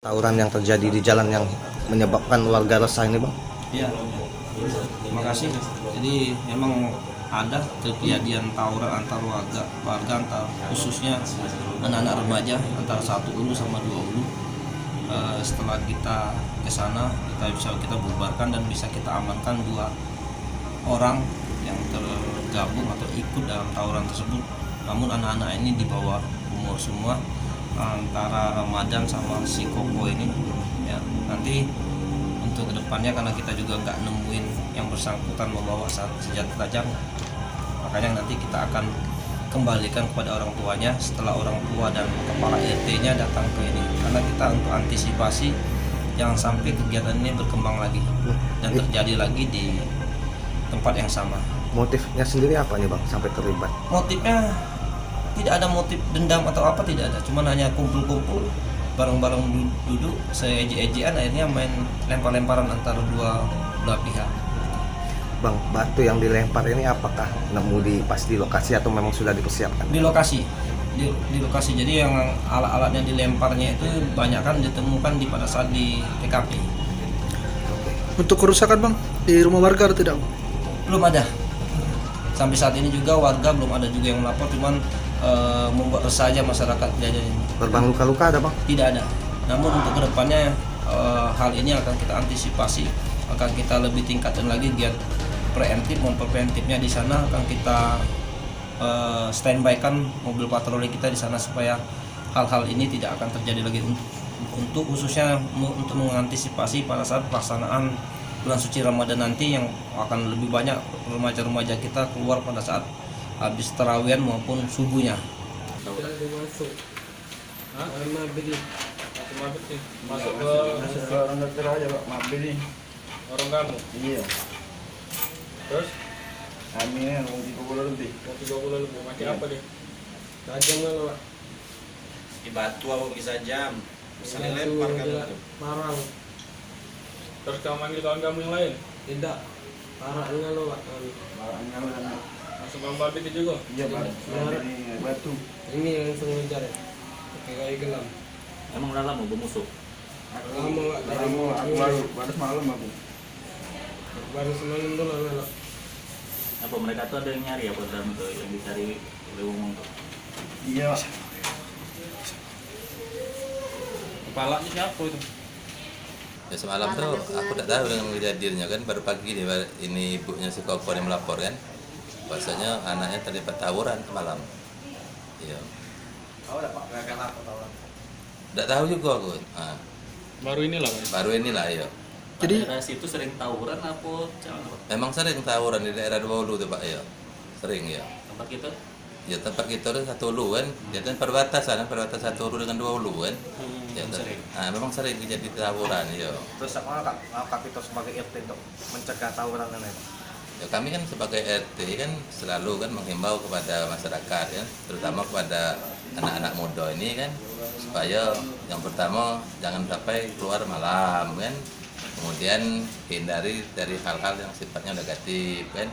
Tawuran yang terjadi di jalan yang menyebabkan warga resah ini, Bang? Iya, terima kasih. Jadi memang ada kejadian tawuran antar warga antar khususnya anak-anak remaja antara satu ulu sama dua ulu. Setelah kita ke sana, kita bubarkan dan bisa kita amankan 2 orang yang tergabung atau ikut dalam tawuran tersebut. Namun anak-anak ini di bawah umur semua, antara Ramadan sama si Koko ini ya. Nanti untuk kedepannya karena kita juga nggak nemuin yang bersangkutan membawa senjata tajam, makanya nanti kita akan kembalikan kepada orang tuanya setelah orang tua dan kepala RT-nya datang ke ini, karena kita untuk antisipasi jangan sampai kegiatan ini berkembang lagi dan terjadi lagi di tempat yang sama. Motifnya sendiri apa nih, Bang, sampai terlibat? Motifnya tidak ada motif dendam atau apa, tidak ada, cuman hanya kumpul-kumpul bareng-bareng duduk seeje-ejean, akhirnya main lempar-lemparan antara dua belah pihak. Bang, batu yang dilempar ini apakah nemu pas di lokasi atau memang sudah dipersiapkan? Di lokasi, di lokasi. Jadi yang alat-alatnya dilemparnya itu banyak kan ditemukan pada saat di TKP. Untuk kerusakan, Bang, di rumah warga atau tidak? Belum ada. Sampai saat ini juga warga belum ada juga yang melapor, cuman membuat resah aja masyarakat kejadian ini. Korban luka-luka ada, Bang? Tidak ada. Namun untuk kedepannya hal ini akan kita antisipasi, akan kita lebih tingkatkan lagi giat preventifnya di sana, akan kita standby kan mobil patroli kita di sana supaya hal-hal ini tidak akan terjadi lagi, untuk khususnya untuk mengantisipasi pada saat pelaksanaan bulan suci Ramadan nanti yang akan lebih banyak remaja-remaja kita keluar pada saat habis tarawihan maupun subuhnya. Masuk ke orang dokter aja, Pak. Mabit nih. Orang kamu? Iya. Terus? Kami ini mau 30 lebih. Mau 30 lebih. Mati apa dia? Tajam nggak lo, Pak? Di batu apa bisa jam, bisa lempar kan itu. Marang. Terus kamu manggil kawan kamu yang lain? Tidak, parah enggak lo, Pak. Barangnya mana? Langsung kamu babit itu juga? Iya, Pak. Ini batu. Ini yang langsung ngejar ya, pakai kayu gelam. Emang udah lama bermusuh? Lama, Pak. Kamu aku baru semalam aku. Baru semalam dulu lo. Apa mereka tuh ada yang nyari apa dalam tuh yang dicari oleh umum tuh? Iya, Pak. Kepalanya siapa itu? Ya semalam tuh aku tidak tahu dengan kejadiannya kan, baru pagi ini ibunya si Koko yang melapor kan, bahwasanya anaknya terlibat tawuran semalam. Iya. Tahu enggak, Pak? Kenapa tawuran? Tidak tahu juga aku. Nah, Baru inilah, Pak. baru inilah ya. Jadi daerah situ sering tawuran apa jangan? Memang sering tawuran di daerah Dua Ulu tuh, Pak ya. Sering ya. Tempat kita? Ya tempat kita itu 1 Ulu kan, ya kan perbatasan 1 Ulu dengan 2 Ulu kan. Ya, sering. nah, memang sering terjadi tawuran ya. Terus apa langkah kita sebagai RT untuk mencegah tawuran ini, Bang? Ya, kami kan sebagai RT kan selalu kan menghimbau kepada masyarakat kan, terutama kepada anak-anak muda ini kan, supaya yang pertama jangan sampai keluar malam kan, kemudian hindari dari hal-hal yang sifatnya negatif kan,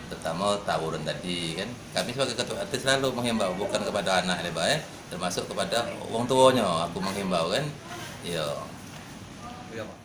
terutama tawuran tadi kan. Kami sebagai ketua RT selalu menghimbau, bukan kepada anak ini, Pak ya, termasuk kepada orang tuanya aku menghimbau kan. Ya. Iya, Pak.